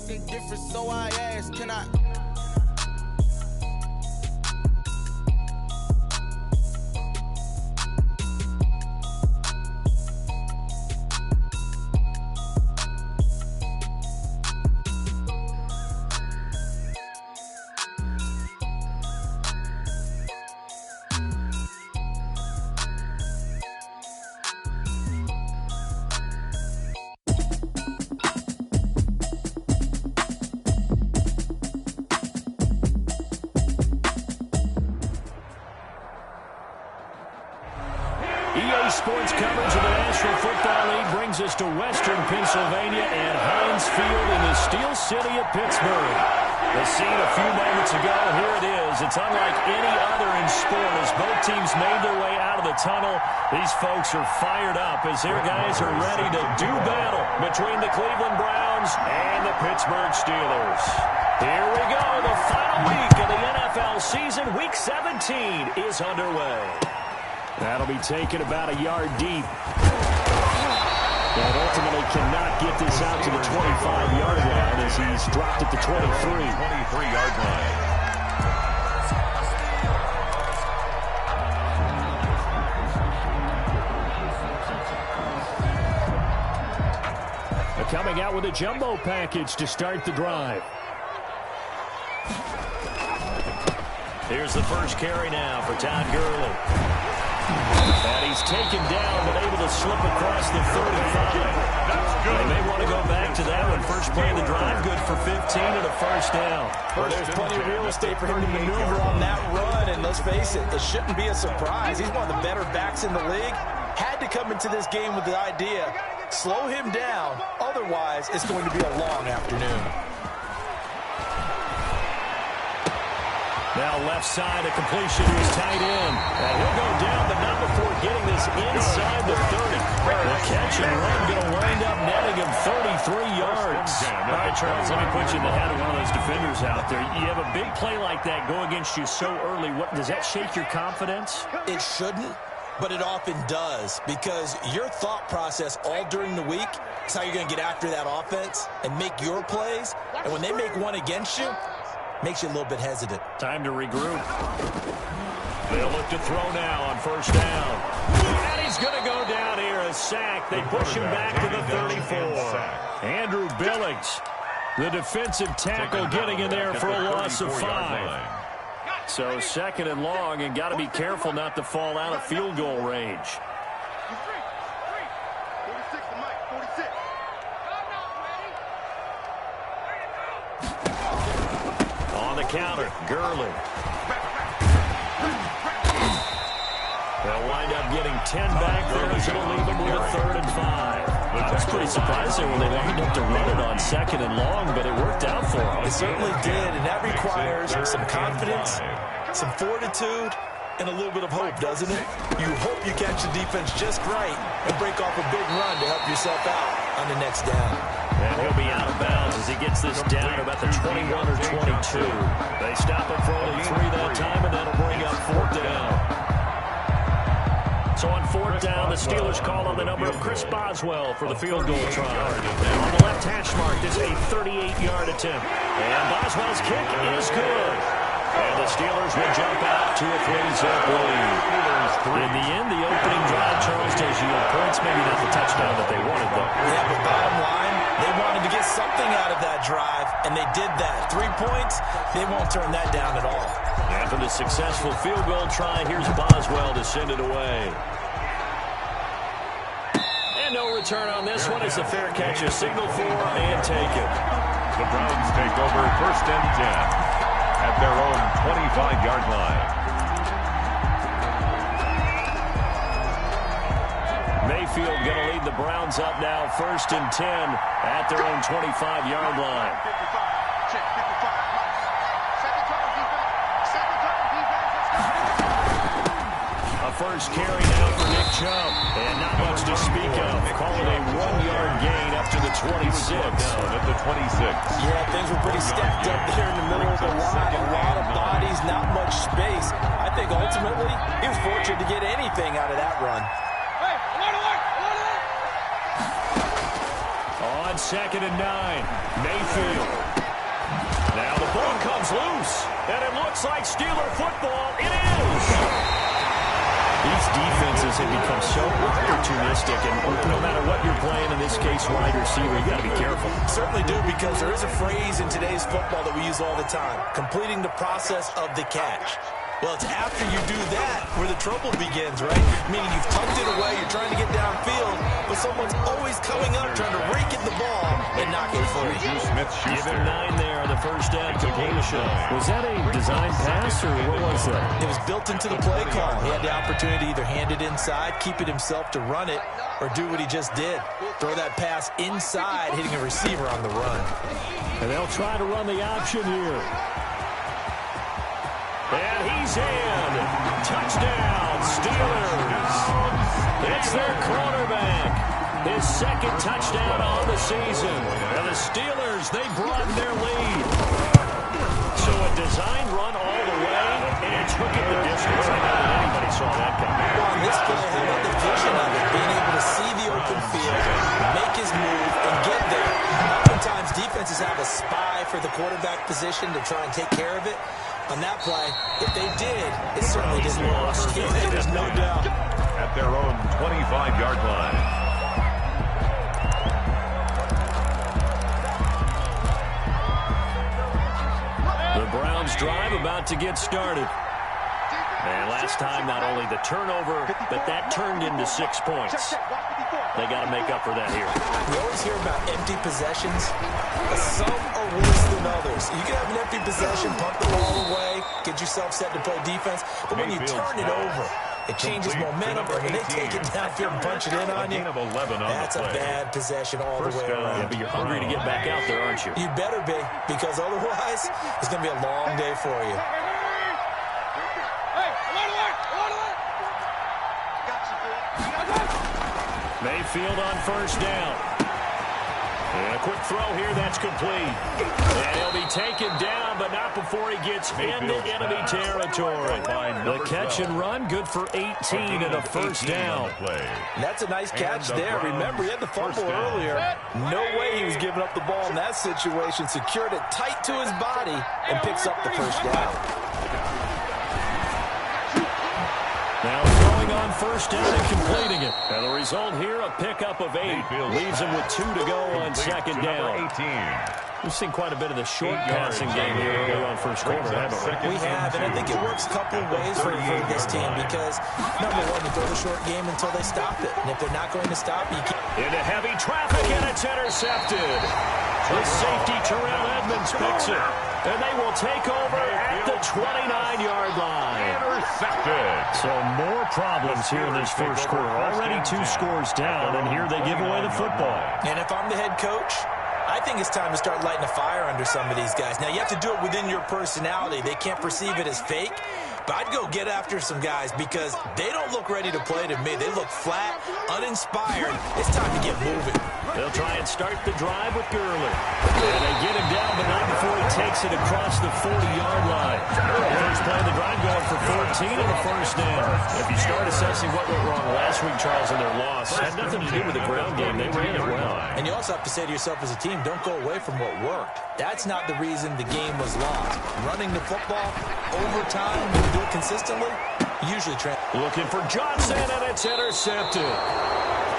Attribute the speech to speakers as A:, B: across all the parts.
A: Think different, so I ask, can I?
B: EA Sports coverage of the National Football League brings us to Western Pennsylvania and Heinz Field in the Steel City of Pittsburgh. The scene a few moments ago, here it is. It's unlike any other in sport as both teams made their way out of the tunnel. These folks are fired up as their guys are ready to do battle between the Cleveland Browns and the Pittsburgh Steelers. Here we go. The final week of the NFL season, Week 17, is underway. That'll be taken about a yard deep. And ultimately cannot get this out to the 25-yard line as he's dropped at the 23.
C: 23-yard line.
B: They're coming out with a jumbo package to start the drive. Here's the first carry now for Todd Gurley. And he's taken down, but able to slip across the 35.
C: That's good.
B: They may want to go back to that one. First play of the drive, good for 15 and a first down.
D: Well, there's plenty of real estate for him to maneuver on that run, and let's face it, it shouldn't be a surprise. He's one of the better backs in the league. Had to come into this game with the idea, slow him down, otherwise it's going to be a long afternoon.
B: Now left side, a completion to his tight end. And he'll go down, but not before getting this inside the 30. The catch and run going to wind up netting him 33 yards. All right, Charles, let me put you in the head of one of those defenders out there. You have a big play like that go against you so early. Does that shake your confidence?
D: It shouldn't, but it often does, because your thought process all during the week is how you're going to get after that offense and make your plays. And when they make one against you, makes you a little bit hesitant.
B: Time to regroup. They'll look to throw now on first down. And he's going to go down here, a sack. They push him back to the 34. Andrew Billings, the defensive tackle, getting in there for a loss of 5. So second and long, and got to be careful not to fall out of field goal range. Counter, Gurley. They'll wind up getting 10 back there as it'll leave them with a 3rd and 5. I was pretty surprised there when they lined up to run it on 2nd and long, but it worked out for them.
D: It certainly did, and that requires some confidence, some fortitude, and a little bit of hope, doesn't it? You hope you catch the defense just right and break off a big run to help yourself out on the next down.
B: And he'll be out of bounds as he gets this down about the 21 or 22. They stop him for only 3 that time, and that'll bring up 4th down. So on 4th down, the Steelers call on the number of Chris Boswell for the field goal try. On the left hash mark, this is a 38-yard attempt. And Boswell's kick is good. And the Steelers will jump out to a 3-zip lead. In the end, the opening drive, Charles, does yield points. Maybe not the touchdown that they wanted, though.
D: Yeah, but bottom line, they wanted to get something out of that drive, and they did that. 3 points, they won't turn that down at all.
B: After the successful field goal try, here's Boswell to send it away. And no return on this one as the fair catch is signaled for and taken.
C: The Browns take over 1st and 10 at their own 25-yard line.
B: Mayfield going to lead the Browns up now 1st and 10 at their own 25-yard line. A first carry now for Nick Chubb, and not much to speak of. Call it a 1-yard gain up to the 26.
C: Down at the 26.
D: Yeah, things were pretty stacked up there in the middle of the line. A lot of bodies, not much space. I think ultimately he was fortunate to get anything out of that run.
B: On on 2nd and 9. Mayfield. Now the ball comes loose, and it looks like Steeler football. It is! These defenses have become so opportunistic, and no matter what you're playing, in this case, wide receiver, you got to be careful.
D: Certainly do, because there is a phrase in today's football that we use all the time, completing the process of the catch. Well, it's after you do that where the trouble begins, right? Meaning you've tucked it away, you're trying to get downfield, but someone's always coming up trying to rake at the ball and knock it free.
B: Give him 9 there on the first down completion. Was that a design pass, or what was that?
D: It was built into the play call. He had the opportunity to either hand it inside, keep it himself to run it, or do what he just did. Throw that pass inside, hitting a receiver on the run.
B: And they'll try to run the option here. And he's in. Touchdown, Steelers. It's their quarterback. His 2nd touchdown on the season. And the Steelers, they broaden their lead. So a design run all the way, and took it the distance. I don't think anybody saw that coming.
D: Well, on this play, how about the vision of it? Being able to see the open field, make his move, and get there. Oftentimes, defenses have a spy for the quarterback position to try and take care of it. On that play, if they did, it certainly didn't lost. Yeah, there's no doubt.
C: At their own 25-yard line.
B: The Browns drive about to get started. And last time, not only the turnover, but that turned into 6 points. They got to make up for that here.
D: We always hear about empty possessions. Some are worse than others. You can have an empty possession, pump the ball away, get yourself set to play defense. But when you turn it over, it changes momentum. And when they take it downfield and punch it in on you, that's a bad possession all the way around.
B: Yeah, but you're hungry to get back out there, aren't you?
D: You better be, because otherwise, it's going to be a long day for you.
B: Mayfield on first down. And a quick throw here, that's complete. And he'll be taken down, but not before he gets into enemy territory. The catch and run, good for 18 and a first down.
D: That's a nice catch there. Remember, he had the fumble earlier. No way he was giving up the ball in that situation. Secured it tight to his body and picks up the first down.
B: Now throwing on first down and completing it. And the result here, a pickup of 8. Leaves him with 2 to go on 2nd down. We've seen quite a bit of the short passing game here earlier on first quarter, haven't we?
D: We have, and I think it works a couple of ways for this team because, number one, you throw the short game until they stop it. And if they're not going to stop it, you can't.
B: Into heavy traffic, and it's intercepted. The safety, Terrell Edmonds, picks it. And they will take over at the 29-yard line.
C: Intercepted.
B: So more problems here in this first quarter. Already 2 scores down, and here they give away the football.
D: And if I'm the head coach, I think it's time to start lighting a fire under some of these guys. Now, you have to do it within your personality. They can't perceive it as fake. But I'd go get after some guys because they don't look ready to play to me. They look flat, uninspired. It's time to get moving.
B: They'll try and start the drive with Gurley. And they get him down, but not before he takes it across the 40-yard line. First play of the drive going for 14 and a first down. If you start assessing what went wrong last week, Charles, in their loss, had nothing to do with the ground game. They ran it well.
D: And you also have to say to yourself as a team, don't go away from what worked. That's not the reason the game was lost. Running the football, overtime, when you do it consistently, usually
B: looking for Johnson, and it's intercepted.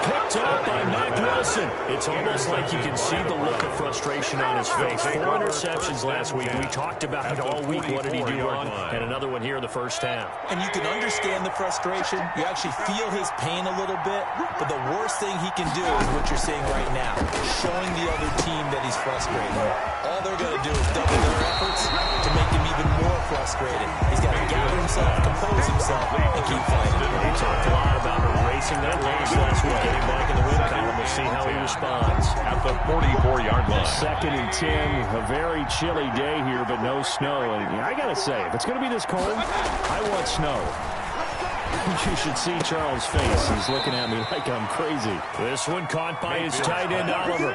B: Picked up by Mack Wilson. It's almost like you can see the look of frustration on his face. 4 interceptions last week. We talked about it all week. What did he do wrong? And another one here in the first half.
D: And you can understand the frustration. You actually feel his pain a little bit. But the worst thing he can do is what you're seeing right now, showing the other team that he's frustrated. All they're going to do is double their efforts to make him even more frustrated. He's got to gather himself, compose himself, and keep fighting.
B: He talked a lot about erasing that loss last week. Getting back in the win column, we'll see how he responds.
C: At the 44-yard line.
B: 2nd and 10, a very chilly day here, but no snow. And I got to say, if it's going to be this cold, I want snow. You should see Charles' face. He's looking at me like I'm crazy. This one caught by his tight end, Oliver.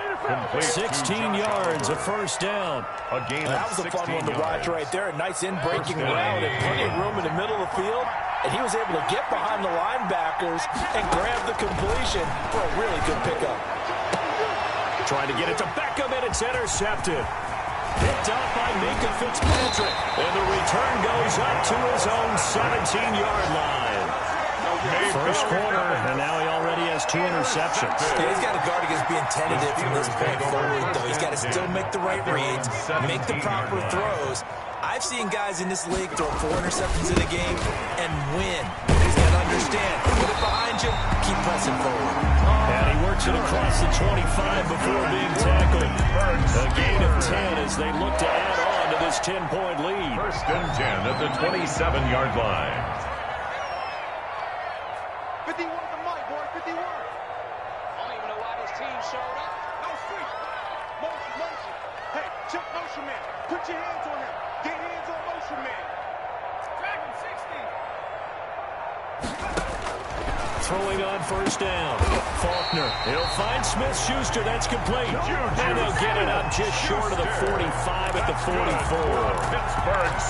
B: 16 yards, a first down.
D: That was a fun one to watch right there. A nice in-breaking route and plenty of room in the middle of the field. And he was able to get behind the linebackers and grab the completion for a really good pickup.
B: trying to get it to Beckham, and it's intercepted. Picked up by Minka Fitzpatrick. And the return goes up to his own 17-yard line. First quarter, and now he already has 2 interceptions.
D: Yeah, he's got to guard against being tentative from this point forward, though. He's got to still make the right reads, make the proper throws. I've seen guys in this league throw 4 interceptions in a game and win. He's got to understand. Put it behind you, keep pressing forward.
B: And he works it across the 25 before being tackled. A gain of 10 as they look to add on to this 10-point lead.
C: First and 10 at the 27-yard line.
E: 51 to Mike, boy, 51. I don't even know why this team showed up. No street. Motion. Hey, check motion man. Put your hands on him. Get hands on motion man. Drag him 60.
B: Throwing on first down. Faulkner. He'll find Smith-Schuster. That's complete. And they'll get it up just short of the 45 at the 44.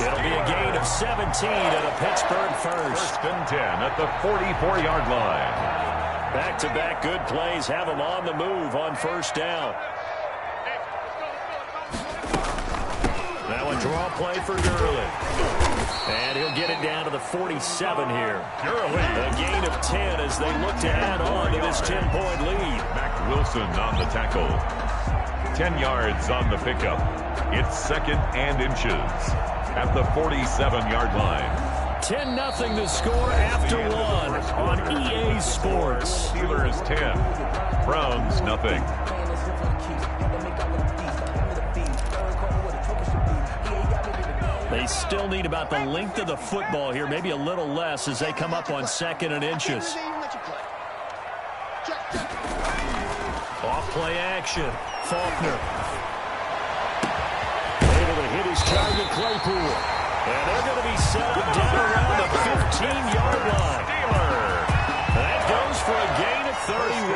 B: It'll be a gain of 17 and a Pittsburgh first.
C: First and 10 at the 44-yard line.
B: Back-to-back good plays have him on the move on first down. Now a draw play for Gurley. And he'll get it down to the 47 here.
C: Gurley.
B: A gain of 10 as they look to add on to this 10-point lead.
C: Mac Wilson on the tackle. 10 yards on the pickup. It's second and inches at the 47-yard line.
B: 10-0 the score after 1 on EA Sports.
C: Steelers 10. Browns nothing.
B: They still need about the length of the football here, maybe a little less as they come up on second and inches. Off play action. Faulkner. Able to hit his target, Claypool. And they're going to be set up down around the 15-yard line. That goes for a gain of 31.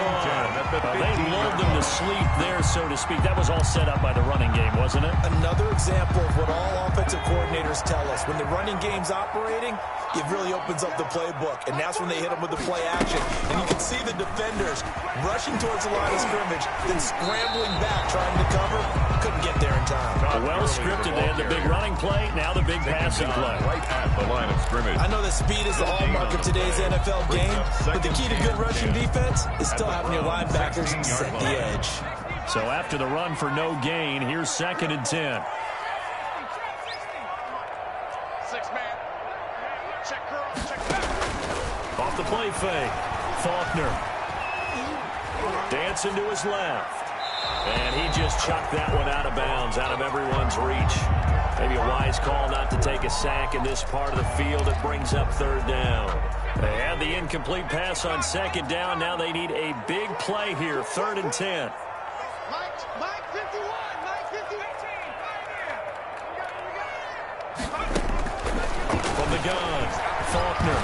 B: They lulled them to sleep there, so to speak. That was all set up by the running game, wasn't it?
D: Another example of what all offensive coordinators tell us. When the running game's operating, it really opens up the playbook. And that's when they hit them with the play action. And you can see the defenders rushing towards the line of scrimmage, then scrambling back, trying to cover. Couldn't get there in time.
B: Well scripted. They had the big running play, now the big passing play.
C: Right at the line of scrimmage.
D: I know that speed is the hallmark of today's NFL game, but the key to good rushing defense is still having your linebackers set the edge.
B: So after the run for no gain, here's second and 10.
E: 6-man. Check girl, check back.
B: Off the play fake. Faulkner. Dancing to his left. And he just chucked that one out of bounds, out of everyone's reach. Maybe a wise call not to take a sack in this part of the field. It brings up third down. They had the incomplete pass on second down. Now they need a big play here, third and 10.
E: Mike 51, Mike 51.
B: From the gun, Faulkner.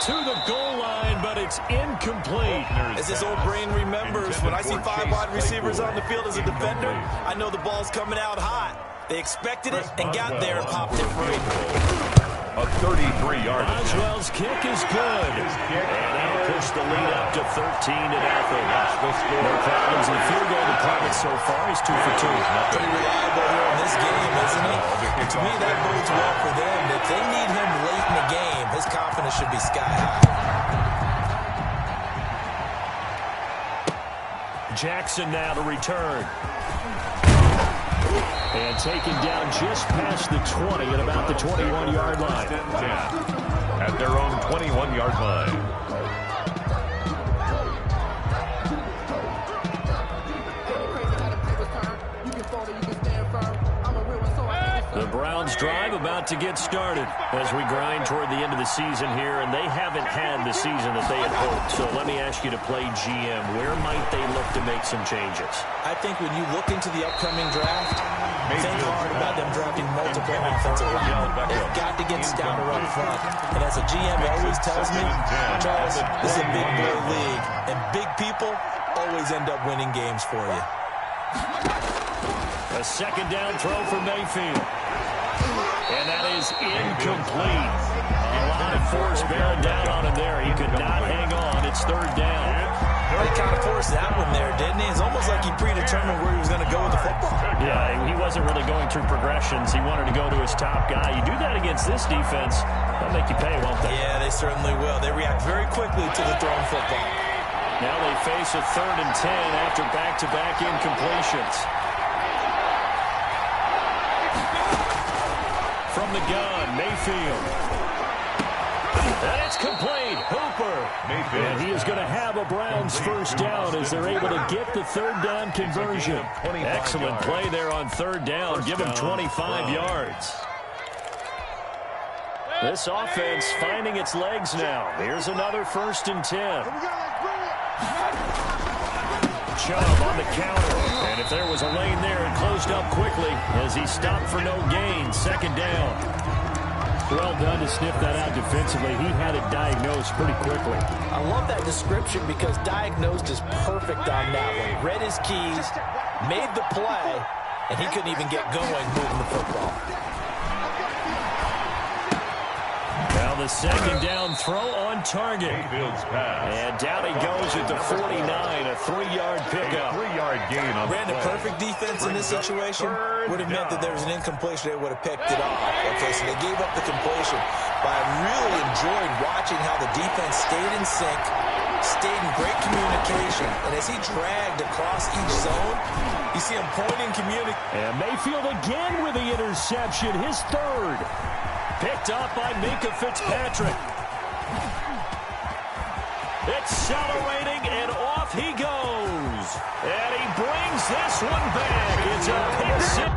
B: To the goal line, but it's incomplete.
D: As his old brain remembers, when I see 5 wide receivers on the field as a defender, I know the ball's coming out hot. They expected it and got there and popped it free.
C: A 33-yard.
B: Boswell's kick is good. And that'll push the lead up to 13-0. No problems in the field goal department so far. He's 2 for 2.
D: Pretty reliable here in this game, isn't he? And to me, that bodes well for them. If they need him late in the game, his confidence should be sky high.
B: Jackson now to return. And taken down just past the 20 at about the 21-yard line.
C: 10 at their own 21-yard line.
B: The Browns drive about to get started as we grind toward the end of the season here, and they haven't had the season that they had hoped. So let me ask you to play GM. Where might they look to make some changes?
D: I think when you look into the upcoming draft, think hard about them drafting multiple offensive linemen. They've got to get stouter up front. And as a GM always tells me, Charles, this is a big boy league, and big people always end up winning games for you.
B: A second down throw for Mayfield. And that is incomplete. A lot lot of force bearing down on him there. He could not hang on. It's third down.
D: He kind of forced that one there, didn't he? It's almost like he predetermined where he was going to go with the football.
B: Yeah, he wasn't really going through progressions. He wanted to go to his top guy. You do that against this defense, they'll make you pay, won't they?
D: Yeah, they certainly will. They react very quickly to the thrown football.
B: Now they face a 3rd and 10 after back-to-back incompletions. From the gun, Mayfield. And it's complete. Hooper. Mayfield. And he is going to have a Browns first down as they're able to get the 3rd down conversion. Excellent play there on 3rd down. Give him 25 yards. This offense finding its legs now. Here's another 1st and 10. Chubb on the counter. And if there was a lane there, it closed up quickly as he stopped for no gain. 2nd down. Well done to sniff that out defensively. He had it diagnosed pretty quickly.
D: I love that description because diagnosed is perfect on that one. Read his keys, made the play, and he couldn't even get going moving the football.
B: Now the 2nd down throw on target. And down he goes at the 49, a 3-yard pickup.
C: 3-yard gain on
D: Brandon, perfect defense in this situation would have meant that there was an incompletion. They would have picked it off. Okay, so they gave up the completion. But I really enjoyed watching how the defense stayed in sync, stayed in great communication. And as he dragged across each zone, you see him pointing, communicating.
B: And Mayfield again with the interception, his 3rd. Picked up by Minka Fitzpatrick. Accelerating, and off he goes. And he brings this one back. It's a pick six.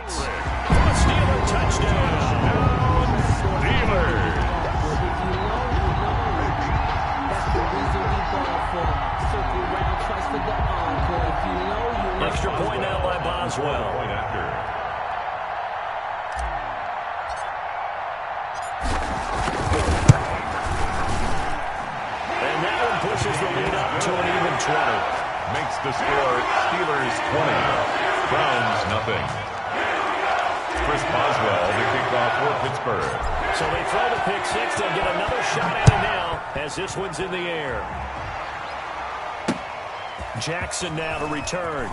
B: Steeler touchdown. Steelers. Extra point now by Boswell.
C: Point after.
B: And that one pushes the lead up to an even 20.
C: Makes the score Steelers 20. Browns nothing. Chris Boswell to kick off for Pittsburgh.
B: So they throw the pick six. They'll get another shot at it now as this one's in the air. Jackson now to return.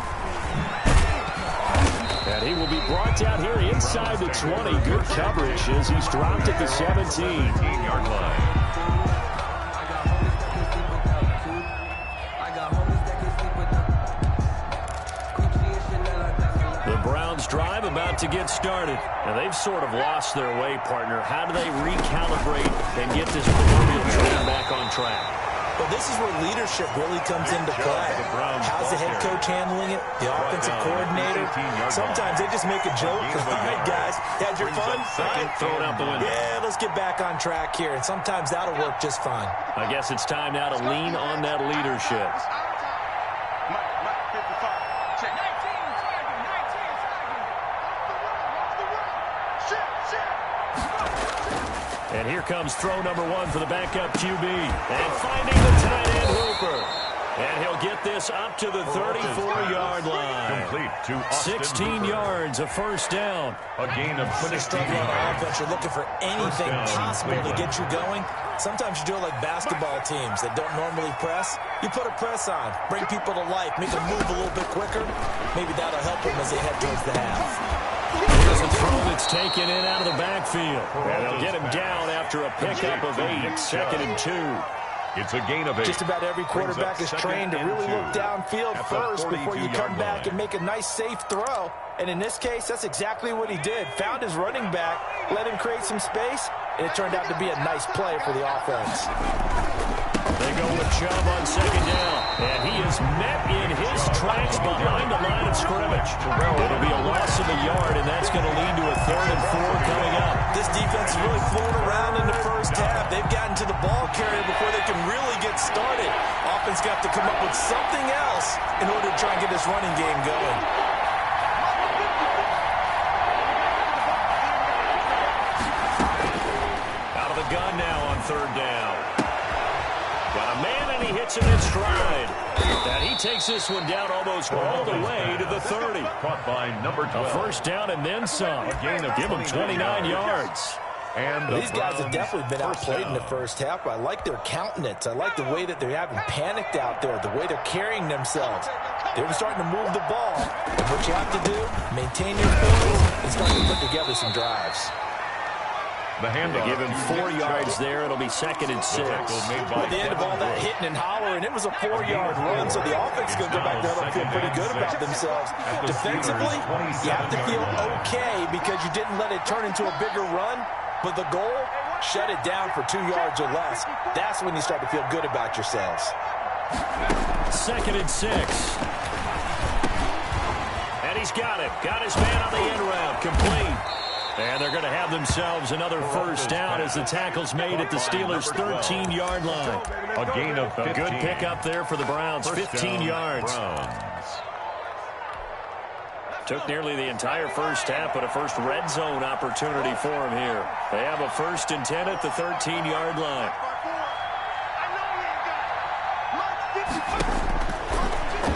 B: And he will be brought down here inside the 20. Good coverage as he's dropped at the 17-yard line. Drive about to get started. Now they've sort of lost their way, partner. How do they recalibrate and get this proverbial train back on track?
D: Well, this is where leadership really comes into play. How's the head coach handling it? The offensive coordinator? Sometimes they just make a joke. All right, guys, had your fun?
B: All right, throw it out the window.
D: Yeah, let's get back on track here. And sometimes that'll work just fine.
B: I guess it's time now to lean on that leadership. And here comes throw number 1 for the backup QB. And finding the tight end Hooper. And he'll get this up to the 34-yard line.
C: Complete to Austin
B: 16
C: Hooper.
B: yards, a first down.
C: A gain of 16
D: Struggling on
C: yards.
D: offense, you're looking for anything possible to get you going. Sometimes you do it like basketball teams that don't normally press. You put a press on, bring people to life, make them move a little bit quicker. Maybe that'll help them as they head towards the half.
B: Here's a throw that's taken in out of the backfield. And they'll get him down after a pickup of 8. 2nd and 2.
C: It's a gain of 8.
D: Just about every quarterback is trained to really look downfield first before you come back and make a nice, safe throw. And in this case, that's exactly what he did. Found his running back, let him create some space, and it turned out to be a nice play for the offense.
B: They go with Chubb on second down. And he is met in his tracks behind the line of scrimmage. It'll be a loss of a yard, and that's going to lead to a 3rd and 4 coming up.
D: This defense is really floating around in the first half. They've gotten to the ball carrier before they can really get started. Offense got to come up with something else in order to try and get this running game going.
B: Out of the gun now on 3rd down. Got a man, and he hits him in stride. And he takes this one down almost all the way to the 30.
C: Caught by number 12.
B: A first down and then some. Give him 29 yards.
C: And
D: these guys have definitely been outplayed in the first half, but I like their countenance. I like the way that they're having panicked out there, the way they're carrying themselves. They're starting to move the ball. And what you have to do, maintain your poise and start to put together some drives.
C: The handoff.
B: Give him 4 yards there. It'll be 2nd and 6.
D: At the end of all that hitting and hollering, it was a 4-yard run, so the offense is going to go back there and feel pretty good about themselves. Defensively, you have to feel okay because you didn't let it turn into a bigger run, but the goal, shut it down for 2 yards or less. That's when you start to feel good about yourselves.
B: 2nd and 6. And he's got it. Got his man on the end route. Complete. And they're going to have themselves another first down as the tackle's made at the Steelers' 13-yard line.
C: A gain of 15.
B: A good pickup there for the Browns, 15 yards. Took nearly the entire first half, but a first red zone opportunity for him here. They have a 1st and 10 at the 13-yard line.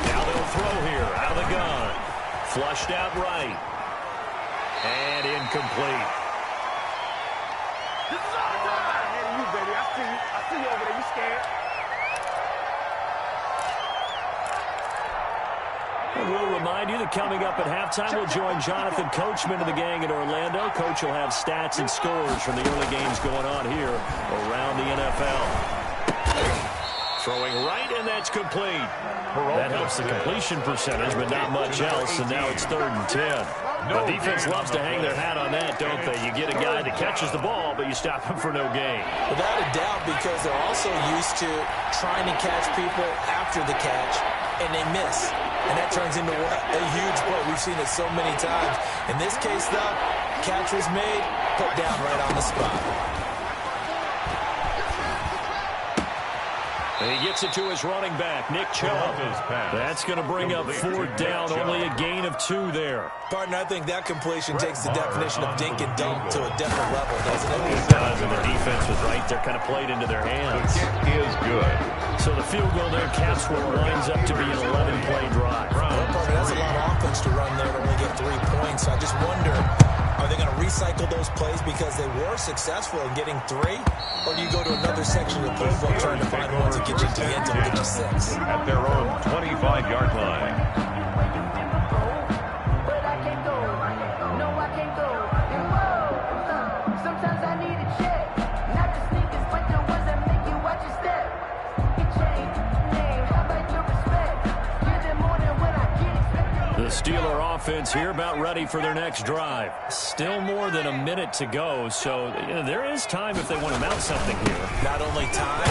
B: Now they'll throw here out of the gun. Flushed out right. And incomplete.
E: This is all ahead of you, baby. I see you over there. You scared?
B: And we'll remind you that coming up at halftime, we'll join Jonathan Coachman of the gang in Orlando. Coach will have stats and scores from the early games going on here around the NFL. Throwing right, and that's complete. That helps the completion percentage, but not much else, and now it's 3rd and 10. The defense loves to hang their hat on that, don't they? You get a guy that catches the ball, but you stop him for no gain.
D: Without a doubt, because they're also used to trying to catch people after the catch, and they miss. And that turns into a huge play. We've seen it so many times. In this case, though, catch was made, put down right on the spot.
B: And he gets it to his running back, Nick Chubb. That's going to bring up 4th down, only a gain of 2 there.
D: Partner, I think that completion takes the definition of dink and dunk to a different level, doesn't it?
B: It does, and the defense was right there, kind of played into their hands.
C: The kick is good.
B: So the field goal there caps what winds up to be an 11-play drive.
D: Well, partner, that's a lot of offense to run there to only get 3 points. I just wonder, are they going to recycle those plays because they were successful in getting 3? Or do you go to another section of the playbook trying to find ones that get you to the end zone and get you 6?
C: At their own 25-yard line.
B: The Steeler offense here about ready for their next drive. Still more than a minute to go, so there is time if they want to mount something here.
D: Not only time,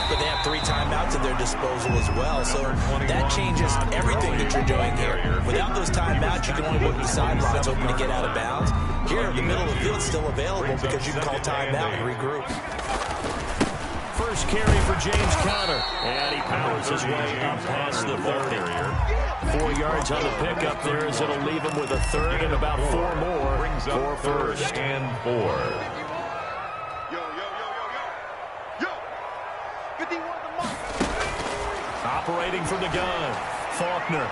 D: but they have 3 timeouts at their disposal as well, so that changes everything that you're doing here. Without those timeouts, you can only look at the sidelines hoping to get out of bounds. Here, the middle of the field is still available because you can call timeout and regroup.
B: First carry for James Conner, and he powers his way up past the 30. 4 yards on the pickup there as it'll leave him with a 3rd and about 4 more for first.
C: And 4.
E: Yo. 51 the mark.
B: Operating from the gun, Faulkner.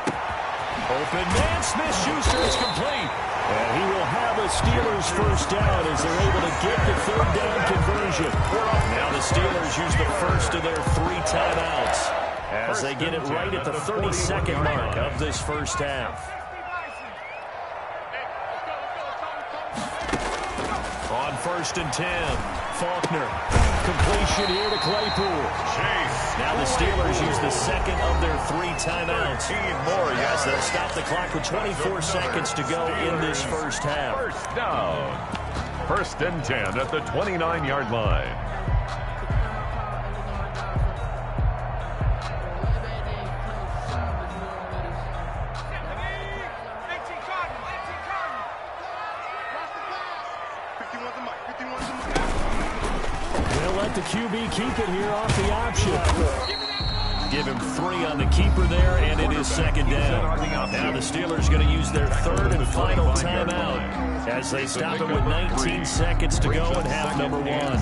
B: Open man, Smith-Schuster is complete. And he will have a Steelers first down as they're able to get the 3rd down conversion. Now the Steelers use the first of their 3 timeouts as they get it right at the 32nd mark of this first half. On 1st and 10, Faulkner. Completion here to Claypool. Now the Steelers use the 2nd of their 3 timeouts. As they'll stop the clock with 24 seconds to go in this first half.
C: First down. 1st and 10 at the 29-yard line.
B: the QB keep it here off the option. Give him 3 on the keeper there, and it is second down. Now the Steelers going to use their third and final timeout as they stop it with 19 seconds to go in half number 1.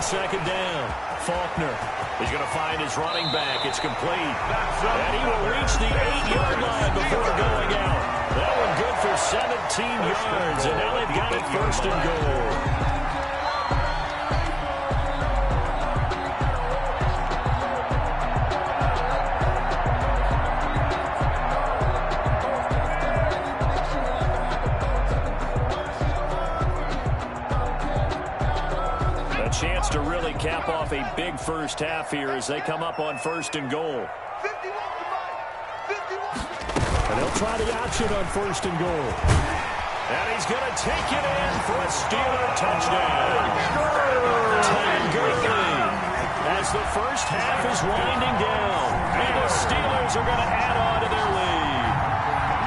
B: Second down. Faulkner is going to find his running back. It's complete. And he will reach the 8-yard line before going out. That one good for 17 yards. And now they've got it first and goal. Chance to really cap off a big first half here as they come up on first and goal. And they'll try the option on first and goal. And he's going to take it in for a Steeler touchdown. Todd Gurley as the first half is winding down. And the Steelers are going to add on to their lead.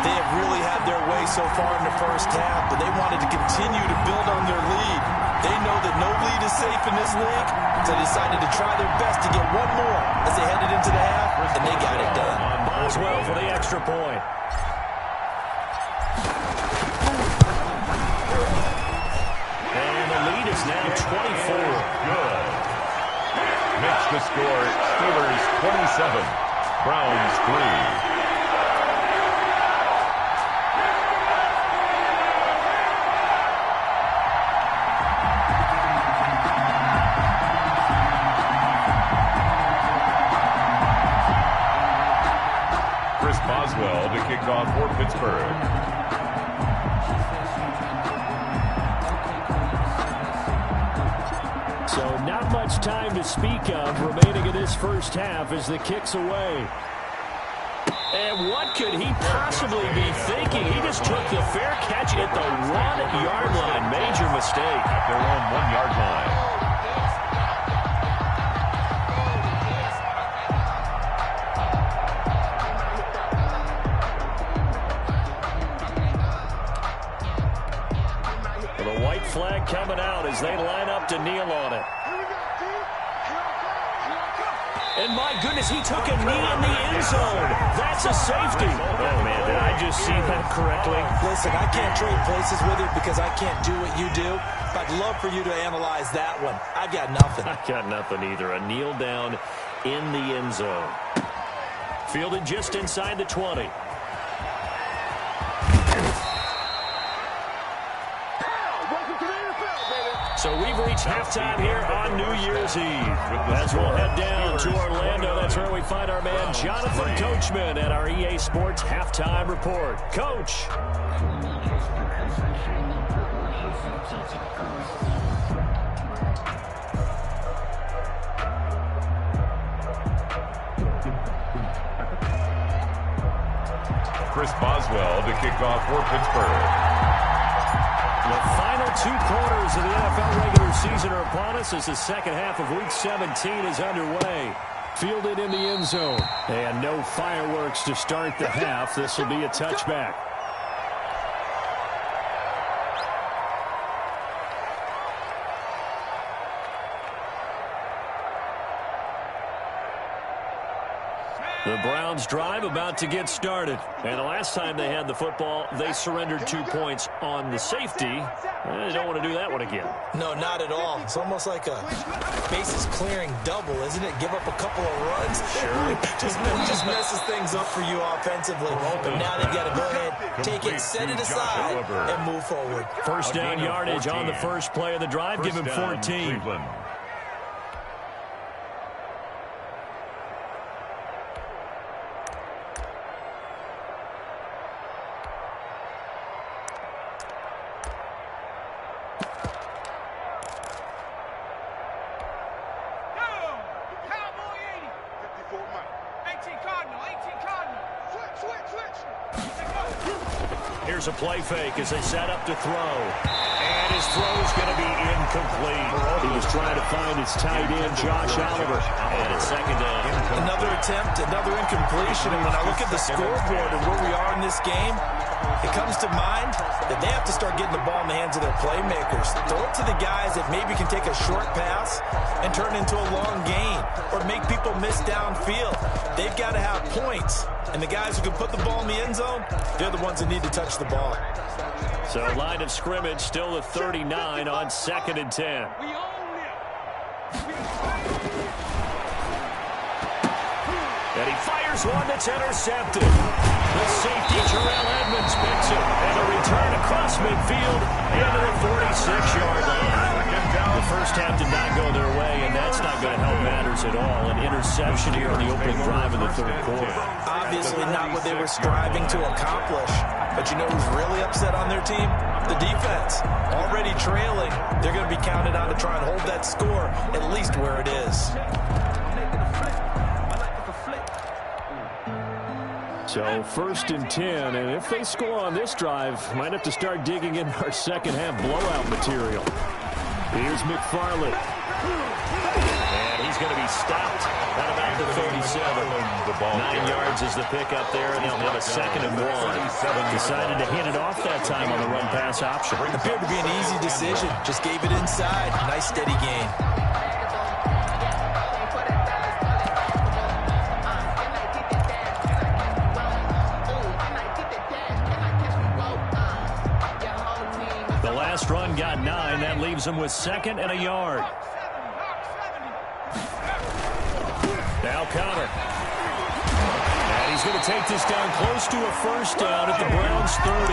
D: They have really had their way so far in the first half, but they wanted to continue to build on their lead. They know that no lead is safe in this league, so they decided to try their best to get one more as they headed into the half, and they got it done.
B: Boswell for the extra point. And the lead is now 24.
C: Good. Makes the score Steelers 27, Browns 3. Boswell to kick off for Pittsburgh.
B: So not much time to speak of remaining in this first half as the kick's away. And what could he possibly be thinking? He just took the fair catch at the 1-yard line. Major mistake.
C: At their own 1-yard line.
B: Flag coming out as they line up to kneel on it. And my goodness, he took a knee in the end zone. That's a safety. Oh, man, did I just see that correctly?
D: Listen, I can't trade places with you because I can't do what you do. I'd love for you to analyze that one. I've got nothing.
B: I got nothing either. A kneel down in the end zone. Fielded just inside the 20. So we've reached halftime here on New Year's Eve. As we'll head down to Orlando, that's where we find our man Jonathan Coachman at our EA Sports Halftime Report. Coach.
C: Chris Boswell to kick off for Pittsburgh.
B: The final 2 quarters of the NFL regular season are upon us as the second half of Week 17 is underway. Fielded in the end zone. And no fireworks to start the half. This will be a touchback. The Browns drive about to get started. And the last time they had the football, they surrendered 2 points on the safety. They don't want to do that one again.
D: No, not at all. It's almost like a bases clearing double, isn't it? Give up a couple of runs. Sure. just messes things up for you offensively. But now they've got to go ahead, take it, set it aside, and move forward.
B: First down yardage on the first play of the drive. Give him 14. Here's a play fake as they set up to throw. And his throw's going to be incomplete. He was trying to find his tight end, Josh Oliver. And it's second down.
D: Another attempt, another incompletion. And when I look at the scoreboard and where we are in this game, it comes to mind that they have to start getting the ball in the hands of their playmakers. Throw it to the guys that maybe can take a short pass and turn into a long gain or make people miss downfield. They've got to have points. And the guys who can put the ball in the end zone, they're the ones that need to touch the ball.
B: So line of scrimmage still at 39 on 2nd and 10. And he fires one that's intercepted. The safety, Terrell Edmonds, picks it. And a return across midfield into the 46-yard line. The first half did not go their way, and that's not going to help matters at all. An interception here on the opening drive of the third quarter.
D: Obviously not what they were striving to accomplish. But you know who's really upset on their team? The defense. Already trailing. They're going to be counted on to try and hold that score at least where it is.
B: So 1st and 10, and if they score on this drive, might have to start digging in our second half blowout material. Here's McFarland. And he's going to be stopped at about the 37. 9 yards is the pickup there, and they'll have a 2nd and 1. Decided to hand it off that time on the run-pass option.
D: Appeared to be an easy decision. Just gave it inside. Nice steady gain.
B: Last run got 9. That leaves him with 2nd and a yard. Now Connor. And he's going to take this down close to a first down at the Browns 30.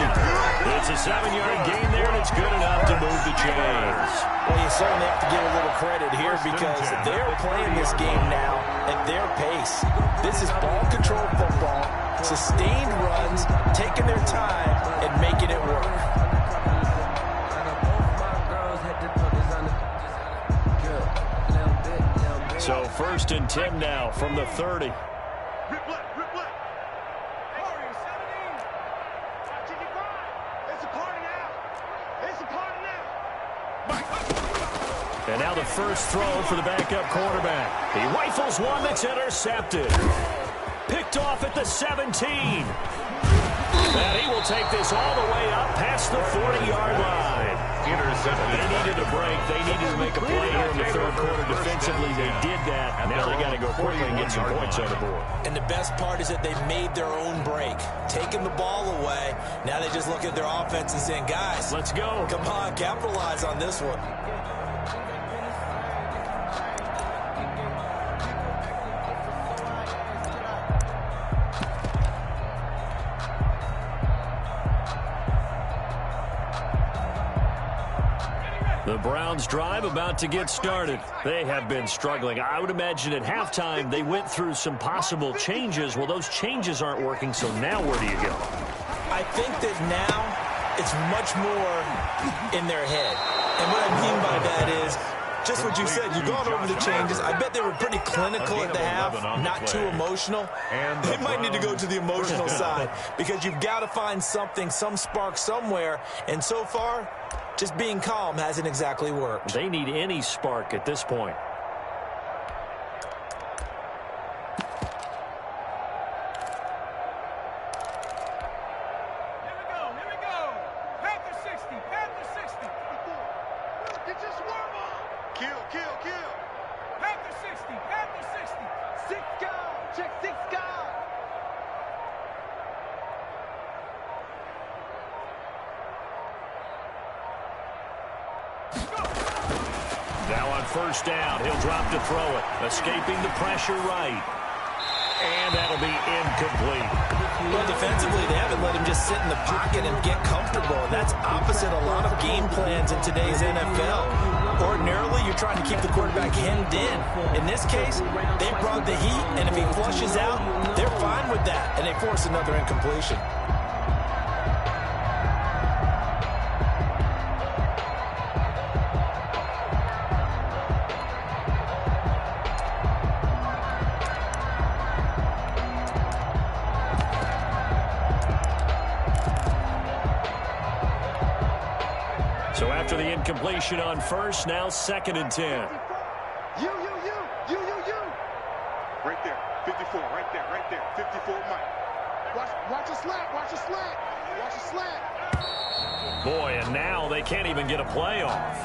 B: It's a 7-yard gain there, and it's good enough to move the chains.
D: Well, you certainly have to give a little credit here because they're playing this game now at their pace. This is ball control football, sustained runs, taking their time, and making it work.
B: So 1st and 10 now from the 30.
E: Rip left, rip left. Warriors 17. Watching you grind. It's a party now. It's a party now.
B: And now the first throw for the backup quarterback. He rifles one that's intercepted. Picked off at the 17. And he will take this all the way up past the 40-yard line.
C: Intercepted.
B: They needed a break. They needed to make a play here in the third quarter. Defensively, they did that. Now they got to go quickly and get some points on the board.
D: And the best part is that they made their own break. Taking the ball away. Now they just look at their offense and saying, guys,
B: let's go.
D: Come on, capitalize on this one.
B: The Browns drive about to get started. They have been struggling. I would imagine at halftime they went through some possible changes. Well, those changes aren't working, so now where do you go?
D: I think that now it's much more in their head. And what I mean by that is just what you said. You've gone over the changes. I bet they were pretty clinical at the half, not too emotional. They might need to go to the emotional side because you've got to find something, some spark somewhere. And so far, just being calm hasn't exactly worked.
B: They need any spark at this point.
E: Here we go. Panther 60, Panther 60. Get your swarm on. Kill. Panther 60, Panther 60. 6 guard, check 6 guard.
B: Now on first down, he'll drop to throw it. Escaping the pressure right. And that'll be incomplete.
D: Well, defensively, they haven't let him just sit in the pocket and get comfortable. And that's opposite a lot of game plans in today's NFL. Ordinarily, you're trying to keep the quarterback hemmed in. In this case, they brought the heat, and if he flushes out, they're fine with that. And they force another incompletion.
B: after the incompletion on first. Now 2nd and 10.
E: You. Right there, 54, right there, 54, Mike. Watch a slant, watch a slant.
B: Boy, and now they can't even get a play off.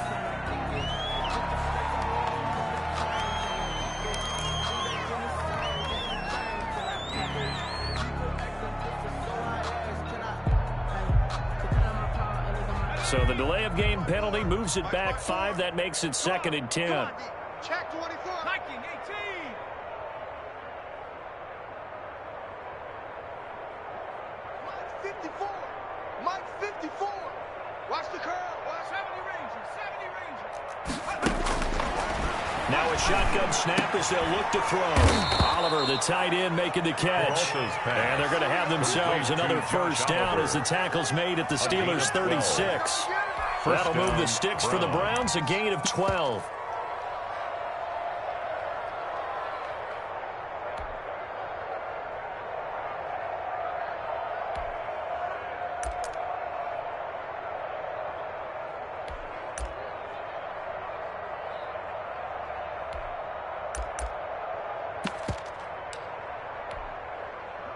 B: So the delay of game penalty moves it back 5. That makes it 2nd and 10.
E: Check 24. Hiking 18. Mike 54. Watch the curl. Watch 70 Ranger.
B: Now a shotgun snap as they'll look to throw. Oliver, the tight end, making the catch. And they're going to have themselves another first down as the tackle's made at the Steelers' 36. That'll move the sticks for the Browns, a gain of 12.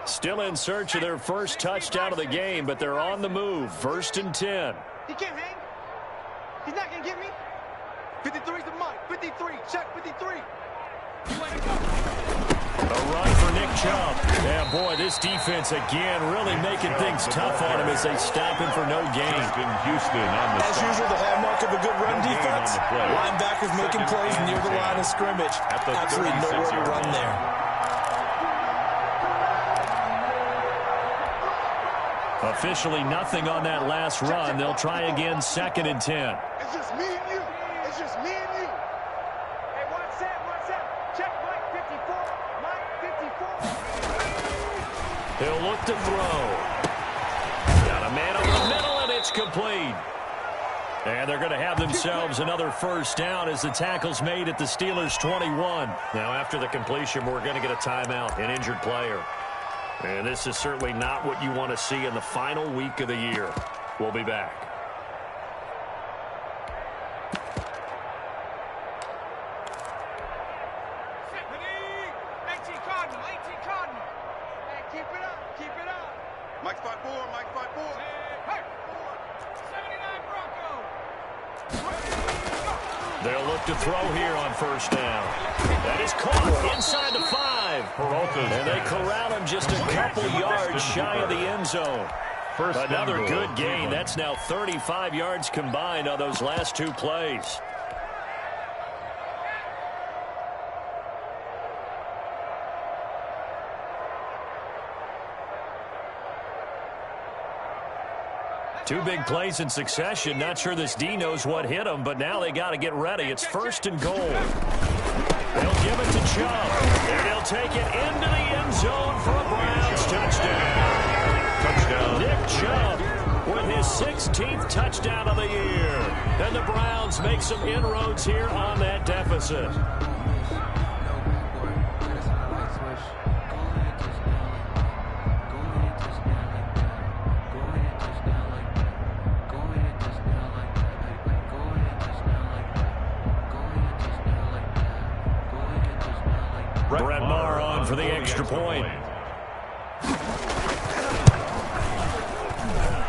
B: Still in search of their first touchdown of the game, but they're on the move. 1st and 10.
E: He can't hang. He's not going to get me. 53's the Mike. 53. Check 53.
B: A run for Nick Chubb. Yeah, boy, this defense again really making things tough on him as they stop him for no gain.
C: Houston on the
D: As usual, the hallmark of a good run defense. Linebackers making plays near the line of scrimmage. Absolutely nowhere to run there.
B: Officially nothing on that last run. They'll try again 2nd and 10.
E: It's just me and you. It's just me and you. Hey, one set. Check Mike 54. Mike 54.
B: He'll look to throw. Got a man over the middle, and it's complete. And they're going to have themselves another first down as the tackle's made at the Steelers' 21. Now, after the completion, we're going to get a timeout, an injured player. And this is certainly not what you want to see in the final week of the year. We'll be back.
E: Hey, keep it up. Mike 5-4. Hey, 79 Bronco.
B: They'll look to throw here on first down. That is caught inside the 5. And they corral him just a couple yards shy of the end zone. Another good gain. That's now 35 yards combined on those last 2 plays. Two big plays in succession. Not sure this D knows what hit him, but now they got to get ready. It's 1st and goal. They'll give it to Chubb, and he'll take it into the end zone for a Browns touchdown. Nick Chubb with his 16th touchdown of the year. And the Browns make some inroads here on that deficit. Brett Maher on for the extra point.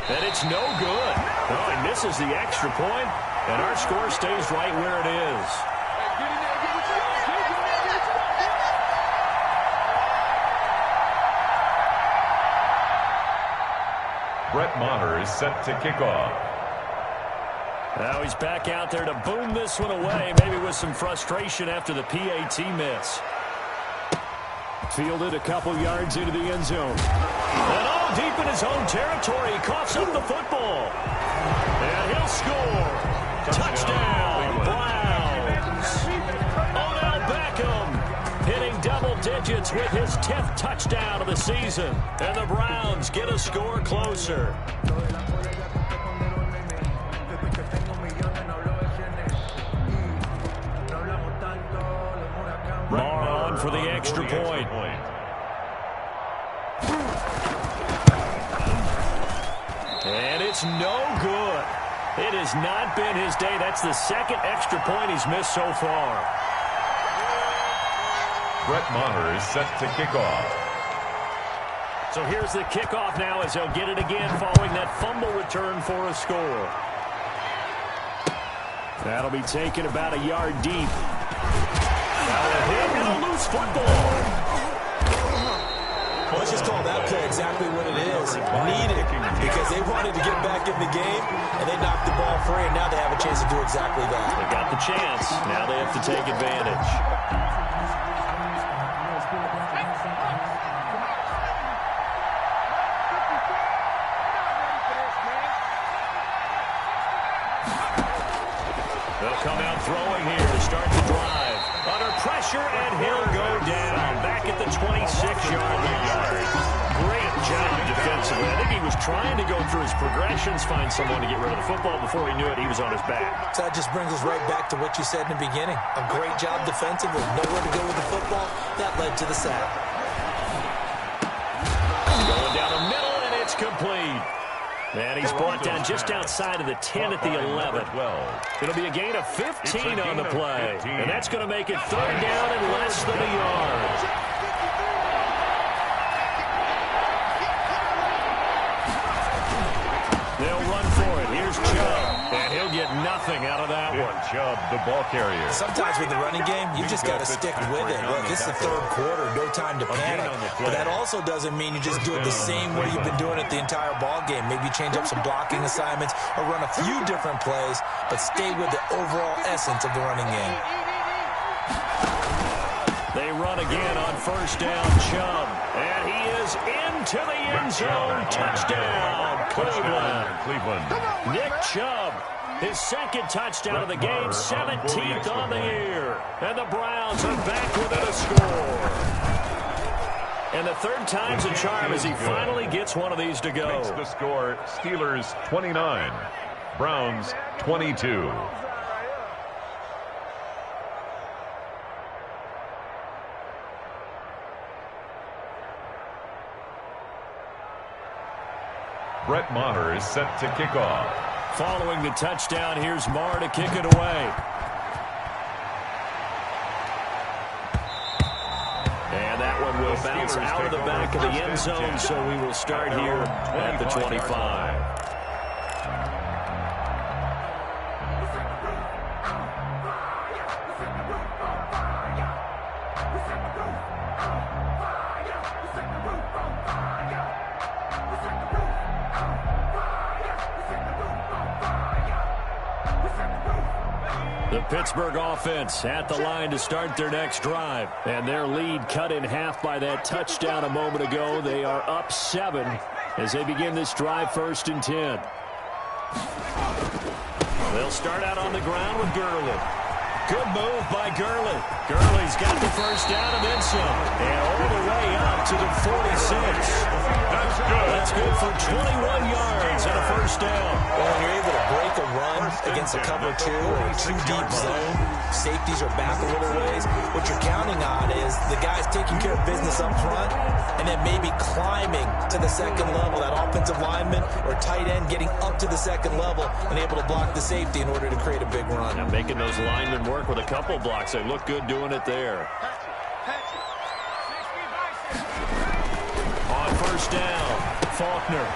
B: And it's no good. Oh, he misses the extra point, and our score stays right where it is.
C: Brett Maher is set to kick off.
B: Now he's back out there to boom this one away, maybe with some frustration after the PAT miss. Fielded a couple yards into the end zone. And all deep in his own territory. He coughs up the football. And he'll score. Touchdown, Browns. Odell Beckham hitting double digits with his 10th touchdown of the season. And the Browns get a score closer. Maher on for the extra point. And it's no good. It has not been his day. That's the second extra point he's missed so far.
C: Brett Maher is set to kick off.
B: So here's the kickoff now as he'll get it again following that fumble return for a score. That'll be taken about a yard deep. Now a hit and a loose football.
D: Well, let's just call that play exactly what it is. Needed, because they wanted to get back in the game, and they knocked the ball free, and now they have a chance to do exactly that.
B: They got the chance. Now they have to take advantage. They'll come out throwing here to start the drive. Under pressure, and he'll go down. Back at the 26-yard line. Great job defensively. I think he was trying to go through his progressions, find someone to get rid of the football. Before he knew it, he was on his back.
D: So that just brings us right back to what you said in the beginning. A great job defensively. Nowhere to go with the football. That led to the sack.
B: Going down the middle, and it's complete. And he's brought down just outside of the 10 at the 11. It'll be a gain of 15 on the play. And that's going to make it third down and less than a yard. They'll run for it. Here's Chubb. And he'll get nothing out of that one.
C: Chubb, the ball carrier.
D: Sometimes with the running game, you just got to stick with it. Look, it's the third quarter. No time to panic. But that also doesn't mean you just do it the same way you've been doing it the entire ball game. Maybe change up some blocking assignments or run a few different plays, but stay with the overall essence of the running game.
B: They run again on first down, Chubb. And he is into the end zone. Touchdown, Cleveland. Nick Chubb, his second touchdown of the game, 17th on the year. And the Browns are back within a score. And the third time's a charm as he finally gets one of these to go.
C: Makes the score, Steelers 29, Browns 22. Brett Maher is set to kick off.
B: Following the touchdown, here's Maher to kick it away. And that one will bounce out of the back of the end zone, so we will start here at the 25. The Pittsburgh offense at the line to start their next drive. And their lead cut in half by that touchdown a moment ago. They are up 7 as they begin this drive, 1st and 10. They'll start out on the ground with Gurley. Good move by Gurley. Gurley's got the first down and then some. And all the way up to the 46. That's good for 21 yards and a first down.
D: Well, when you're able to break a run against a cover 2 or a 2-deep zone, safeties are back a little ways. What you're counting on is the guys taking care of business up front and then maybe climbing to the second level. That offensive lineman or tight end getting up to the second level and able to block the safety in order to create a big run.
B: Now making those linemen work with a couple blocks. They look good doing it there. On first down, Faulkner.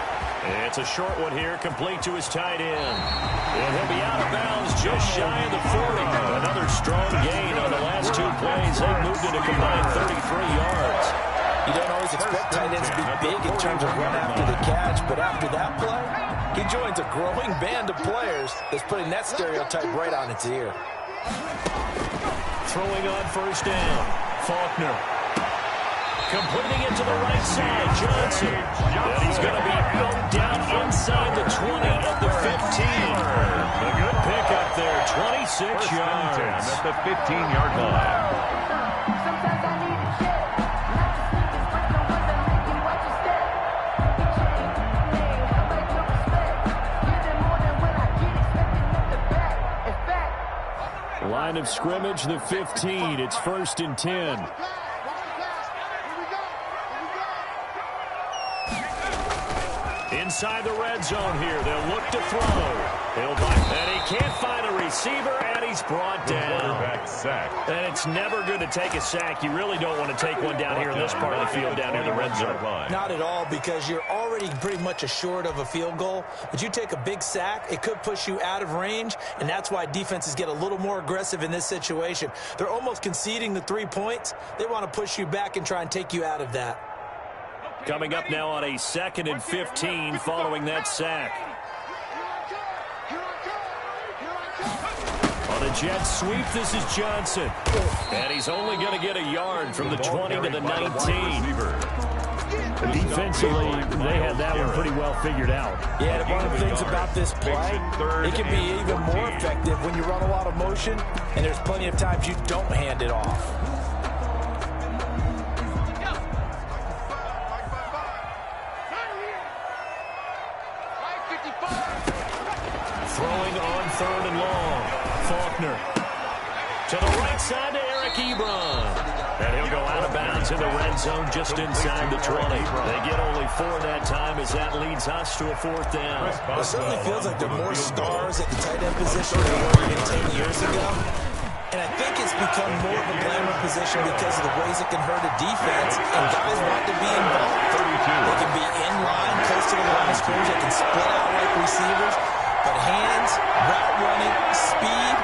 B: It's a short one here, complete to his tight end. And he'll be out of bounds just shy of the 40. Another strong gain on the last 2 plays. They've moved it a combined 33 yards.
D: You don't always expect tight ends to be big in terms of run after the catch, but after that play, he joins a growing band of players that's putting that stereotype right on its ear.
B: Throwing on first down, Faulkner. Completing it to the right side, Johnson. And he's going to be out down inside the 20 at the 15. A good pickup there, 26 yards.
C: At the 15-yard line.
B: Line of scrimmage, the 15. It's 1st and 10. inside the red zone here. They'll look to throw. And he can't find a receiver, and he's brought down.
C: Quarterback sack.
B: And it's never good to take a sack. You really don't want to take one down here in this part of the field, down near the red zone.
D: Not at all, because you're already pretty much assured of a field goal. But you take a big sack, it could push you out of range, and that's why defenses get a little more aggressive in this situation. They're almost conceding the 3 points. They want to push you back and try and take you out of that.
B: Coming up now on a 2nd and 15 following that sack. On a jet sweep, this is Johnson. And he's only going to get a yard from the 20 to the 19. Defensively, they had that one pretty well figured out.
D: Yeah, and one of the things about this play, it can be even more effective when you run a lot of motion, and there's plenty of times you don't hand it off.
B: Throwing on 3rd and long. Faulkner to the right side to Eric Ebron. And he'll go out of bounds in the red zone just inside the 20. They get only 4 that time as that leads us to a 4th down.
D: Well, it certainly feels like there are more stars at the tight end position than there were even 10 years ago. And I think it's become more of a glamour position because of the ways it can hurt a defense, and guys want to be involved. They can be in line, close to the line of scrimmage. They can split out like receivers. But hands, route running, speed,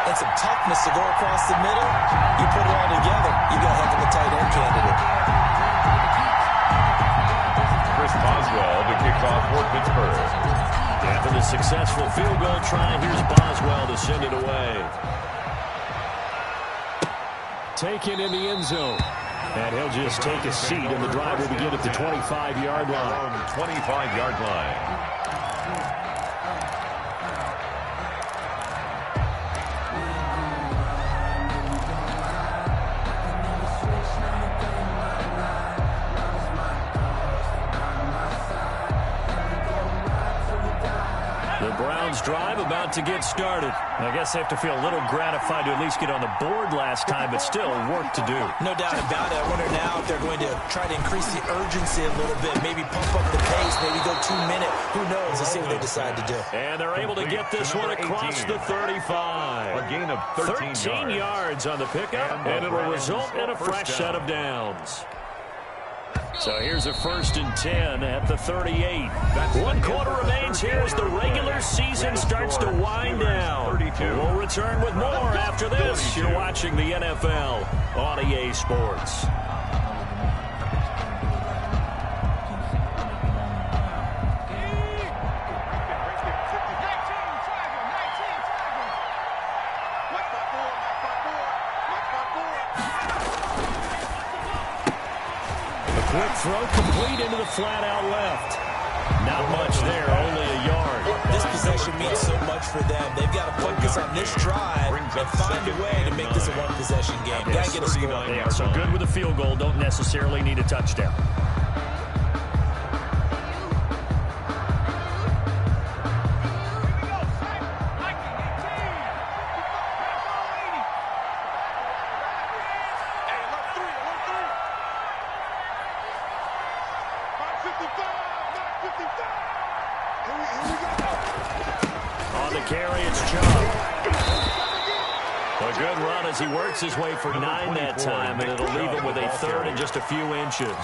D: and some toughness to go across the middle, you put it all together, you got a heck of a tight end candidate.
C: Chris Boswell to kick off for Pittsburgh.
B: After the successful field goal try, here's Boswell to send it away. Taken in the end zone. And he'll just take a seat, and the drive will begin at the 25-yard line.
C: 25-yard line.
B: Drive about to get started. I guess they have to feel a little gratified to at least get on the board last time, but still work to do.
D: No doubt about it. I wonder now if they're going to try to increase the urgency a little bit, maybe pump up the pace, maybe go 2 minutes. Who knows? Let's see what they decide to do.
B: And they're able to get this one across the 35.
C: A gain of 13
B: yards on the pickup, and it'll result in a fresh set of downs. So here's a 1st and 10 at the 38. 1 quarter remains here as the regular season starts to wind down. We'll return with more after this. You're watching the NFL on EA Sports. Quick throw complete into the flat out left. Not much there, only a yard.
D: This possession means so much for them. They've got to focus on this drive and find a way to make this a one-possession game. Got to get a score.
B: Yeah, so good with a field goal. Don't necessarily need a touchdown.
A: On
B: the carry, it's Chubb. A good run as he works his way for 9 that time, and it'll leave him with a 3rd and just a few inches.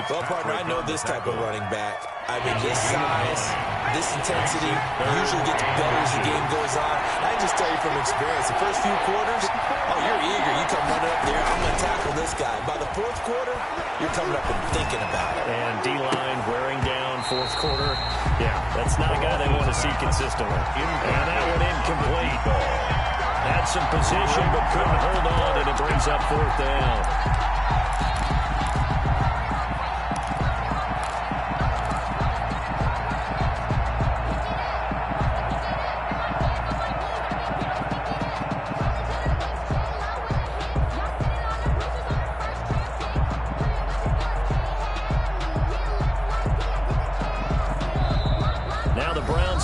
D: Well, partner, I know this type of running back. I mean, this size, this intensity usually gets better as the game goes on. I just tell you from experience, the first few quarters, oh, you're eager. You come running up there, I'm going to tackle this guy. By the 4th quarter, you're coming up and thinking about it.
B: And D-line wearing down 4th quarter. Yeah, that's not a guy they want to see consistently. And that one incomplete. Had some position but couldn't hold on, and it brings up 4th down.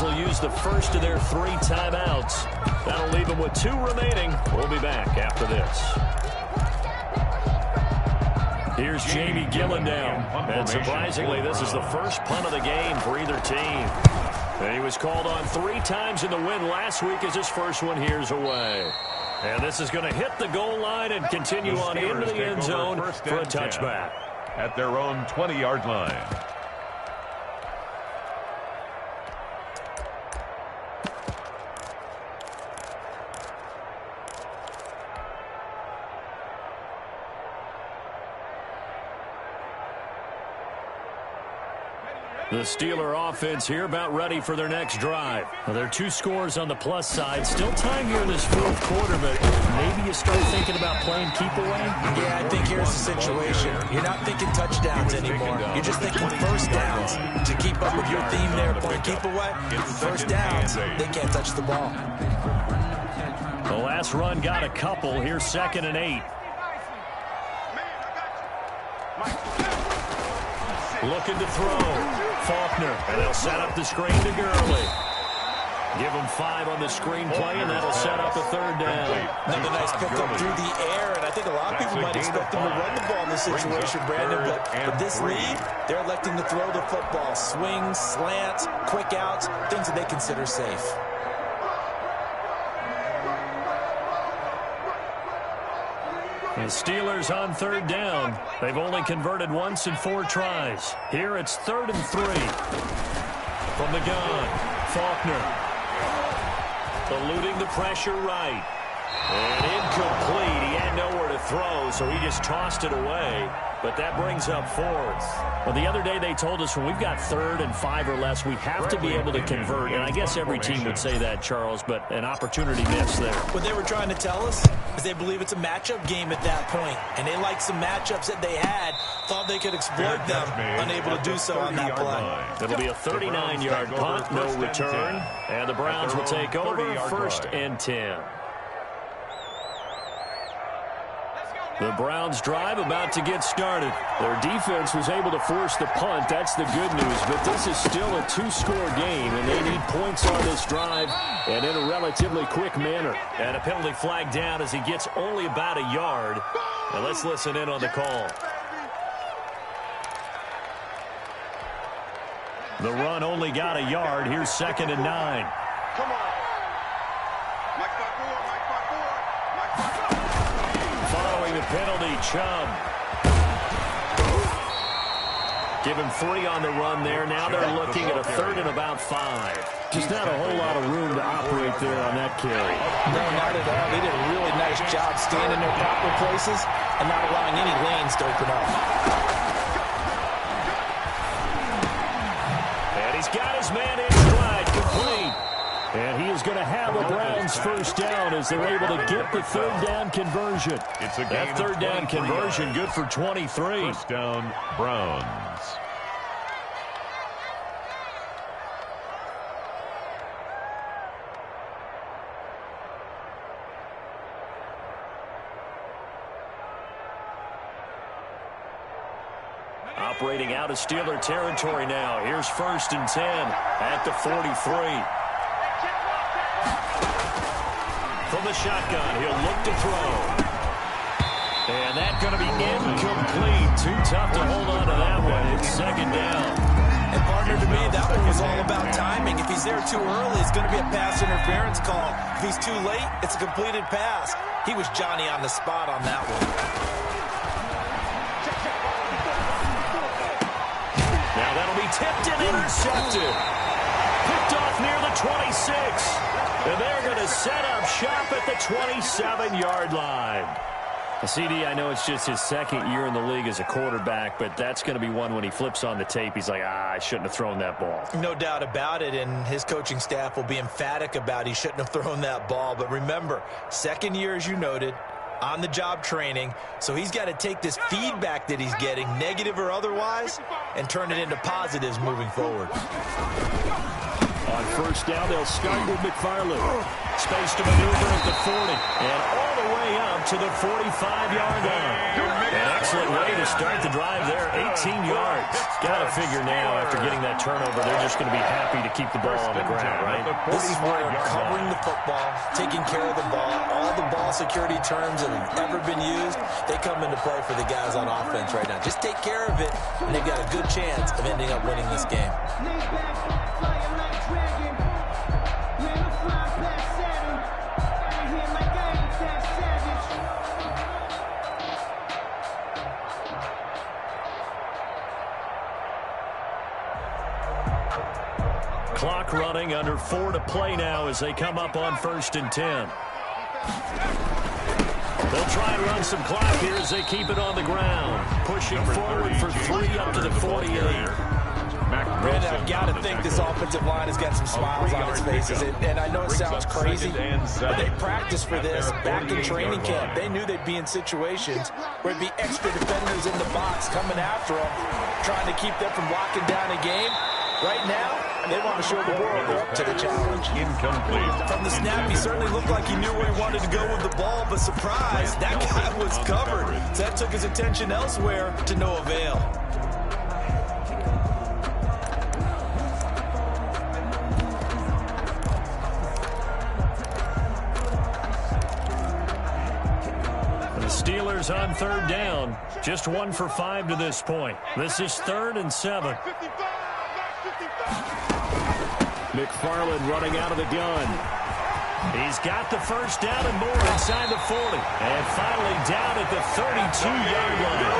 B: Will use the first of their 3 timeouts. That'll leave them with 2 remaining. We'll be back after this. Here's Jamie Gillen down. And surprisingly, this is the first punt of the game for either team. And he was called on 3 times in the win last week as his first one here's away. And this is going to hit the goal line and continue on into the end zone for a touchback.
C: At their own 20-yard line.
B: The Steeler offense here about ready for their next drive. Well, there are 2 scores on the plus side. Still time here in this 4th quarter, but maybe you start thinking about playing keep away?
D: Yeah, I think here's the situation. You're not thinking touchdowns anymore. You're just thinking first downs. To keep up with your theme there, playing keep away, first downs, they can't touch the ball.
B: The last run got a couple. Here's 2nd and 8. Looking to throw. Faulkner, and they'll set up the screen to Gurley. Give him 5 on the screen play, and that'll set up the 3rd down.
D: Another nice pickup through the air, and I think a lot of people might expect them to run the ball in this situation, Brandon, but with this lead, they're electing to throw the football. Swings, slants, quick outs, things that they consider safe.
B: The Steelers on 3rd down. They've only converted once in 4 tries. Here it's 3rd and 3. From the gun, Faulkner. Eluding the pressure right. And incomplete. He had nowhere to throw, so he just tossed it away. But that brings up 4th. Well, the other day they told us when we've got 3rd and 5 or less, we have to be able to convert. And I guess every team would say that, Charles, but an opportunity missed there.
D: What they were trying to tell us is they believe it's a matchup game at that point. And they liked some matchups that they had, thought they could exploit them, unable to do so on that play.
B: It'll be a 39-yard punt, no return. And the Browns will take over 1st and 10. The Browns drive about to get started. Their defense was able to force the punt. That's the good news. But this is still a 2-score game, and they need points on this drive and in a relatively quick manner. And a penalty flag down as he gets only about a yard. And let's listen in on the call. The run only got a yard. Here's 2nd and 9.
E: Come on.
B: Following the penalty, Chubb. Give him 3 on the run there. Now they're looking at a 3rd and about 5. Just not a whole lot of room to operate there on that carry.
D: No, not at all. They did a really nice job staying in their proper places and not allowing any lanes to open up.
B: And he's got his man in stride, complete. And he is going to have a Browns 1st down as they're able to get the 3rd down conversion. That 3rd down conversion good for 23.
C: 1st down, Browns.
B: Operating out of Steeler territory now. Here's 1st and 10 at the 43. From the shotgun, he'll look to throw. And that's going to be incomplete. Too tough to hold on to that one. It's 2nd down.
D: And partner, to me, that one was all about timing. If he's there too early, it's going to be a pass interference call. If he's too late, it's a completed pass. He was Johnny on the spot on that one.
B: Now that'll be tipped and intercepted. Picked off near the 26. And they're going to set up shop at the 27-yard line. CD, I know it's just his 2nd year in the league as a quarterback, but that's going to be one when he flips on the tape, he's like, I shouldn't have thrown that ball.
D: No doubt about it, and his coaching staff will be emphatic about he shouldn't have thrown that ball. But remember, 2nd year, as you noted, on-the-job training, so he's got to take this feedback that he's getting, negative or otherwise, and turn it into positives moving forward.
B: On 1st down, they'll start with McFarland. Space to maneuver at the 40. And all the way up to the 45-yard line. An excellent way to start the drive there, 18 yards. Got to figure now, after getting that turnover, they're just going to be happy to keep the ball on the ground, right?
D: This is where covering the football, taking care of the ball, all the ball security terms that have ever been used, they come into play for the guys on offense right now. Just take care of it, and they've got a good chance of ending up winning this game.
B: Clock running, under 4 to play now as they come up on 1st and 10. They'll try and run some clock here as they keep it on the ground. Pushing forward for 3 up to the 48.
D: Brandon, I've got to think this offensive line has got some smiles on its faces. And I know it sounds crazy, but they practiced for this back in training camp. They knew they'd be in situations where it'd be extra defenders in the box coming after them, trying to keep them from locking down a game. Right now, they want to show the world they're up to the challenge.
C: Incomplete.
D: From the snap, he certainly looked like he knew where he wanted to go with the ball, but surprise, that guy was covered. So that took his attention elsewhere to no avail.
B: The Steelers on 3rd down. Just 1 for 5 to this point. This is 3rd and 7. McFarland running out of the gun. He's got the first down and more inside the 40. And finally down at the 32-yard line.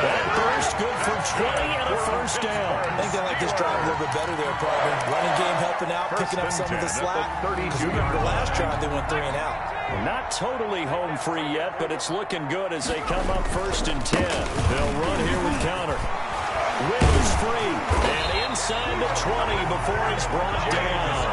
B: That burst good for 20 and a first down.
D: I think they like this drive a little bit better there, partner. Running game helping out, picking up some of the slack. Because remember the last drive they went 3 and out.
B: Well, not totally home free yet, but it's looking good as they come up 1st and 10. They'll run here with Connor. Will is free. And inside the 20 before he's brought down.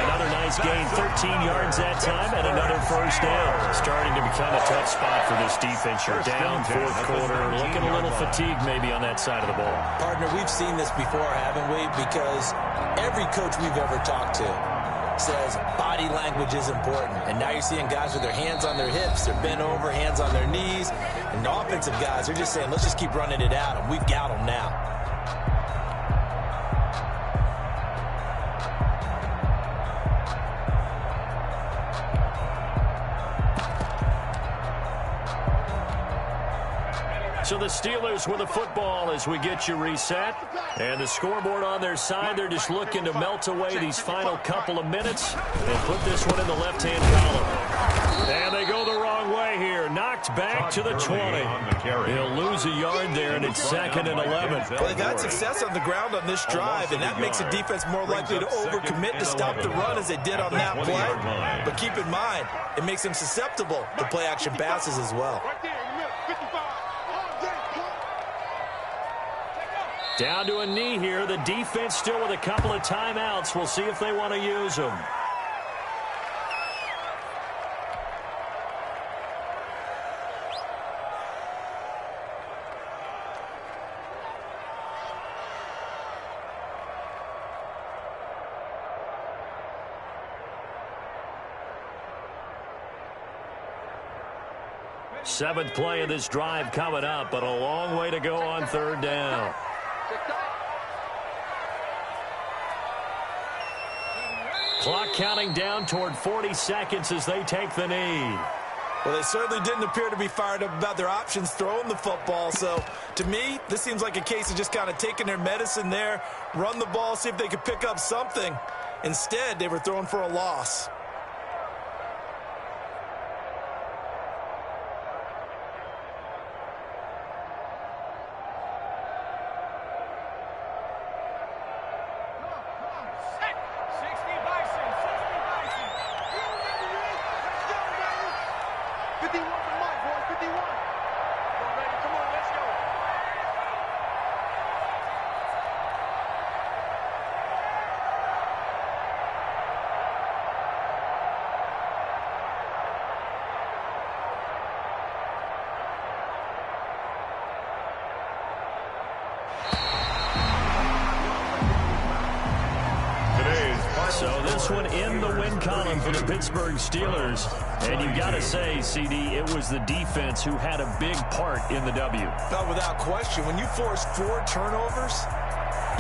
B: Another nice gain, 13 yards that time, and another first down. Starting to become a tough spot for this defense. You're down 4th quarter, looking a little fatigued maybe on that side of the ball.
D: Partner, we've seen this before, haven't we? Because every coach we've ever talked to says body language is important. And now you're seeing guys with their hands on their hips, they're bent over, hands on their knees. And the offensive guys are just saying, let's just keep running it out, and we've got them now.
B: So the Steelers with the football as we get you reset. And the scoreboard on their side, they're just looking to melt away these final couple of minutes and put this one in the left-hand column. And they go the wrong way here. Knocked back to the 20. He'll lose a yard there, and it's 2nd and 11.
D: Well, they've had success on the ground on this drive, and that makes the defense more likely to overcommit to stop the run as they did on that play. But keep in mind, it makes them susceptible to play-action passes as well.
B: Down to a knee here. The defense still with a couple of timeouts. We'll see if they want to use them. Seventh play of this drive coming up, but a long way to go on 3rd down. Clock counting down toward 40 seconds as they take the knee.
D: Well, they certainly didn't appear to be fired up about their options throwing the football. So, to me, this seems like a case of just kind of taking their medicine there, run the ball, see if they could pick up something. Instead, they were throwing for a loss.
B: So this one in the win column for the Pittsburgh Steelers. And you got to say, CD, it was the defense who had a big part in the W.
D: No, without question. When you force 4 turnovers,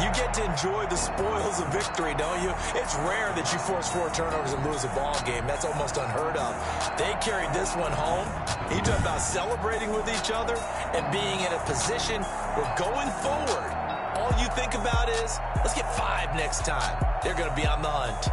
D: you get to enjoy the spoils of victory, don't you? It's rare that you force 4 turnovers and lose a ball game. That's almost unheard of. They carried this one home. You talk about celebrating with each other and being in a position where going forward, all you think about is, let's get 5 next time. They're going to be on the hunt.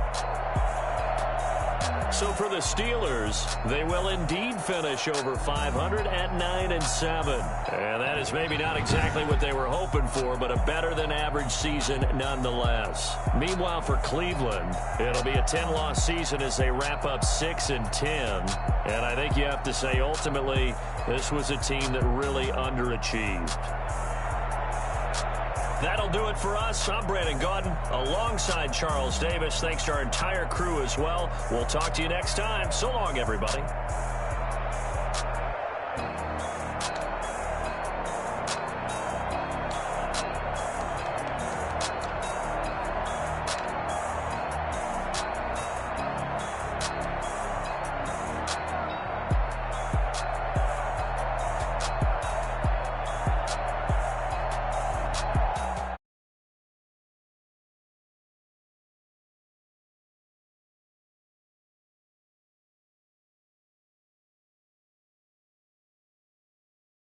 B: So for the Steelers, they will indeed finish over 500 at 9-7. And that is maybe not exactly what they were hoping for, but a better than average season nonetheless. Meanwhile, for Cleveland, it'll be a 10-loss season as they wrap up 6-10. And I think you have to say, ultimately, this was a team that really underachieved. That'll do it for us. I'm Brandon Gaudin alongside Charles Davis. Thanks to our entire crew as well. We'll talk to you next time. So long, everybody.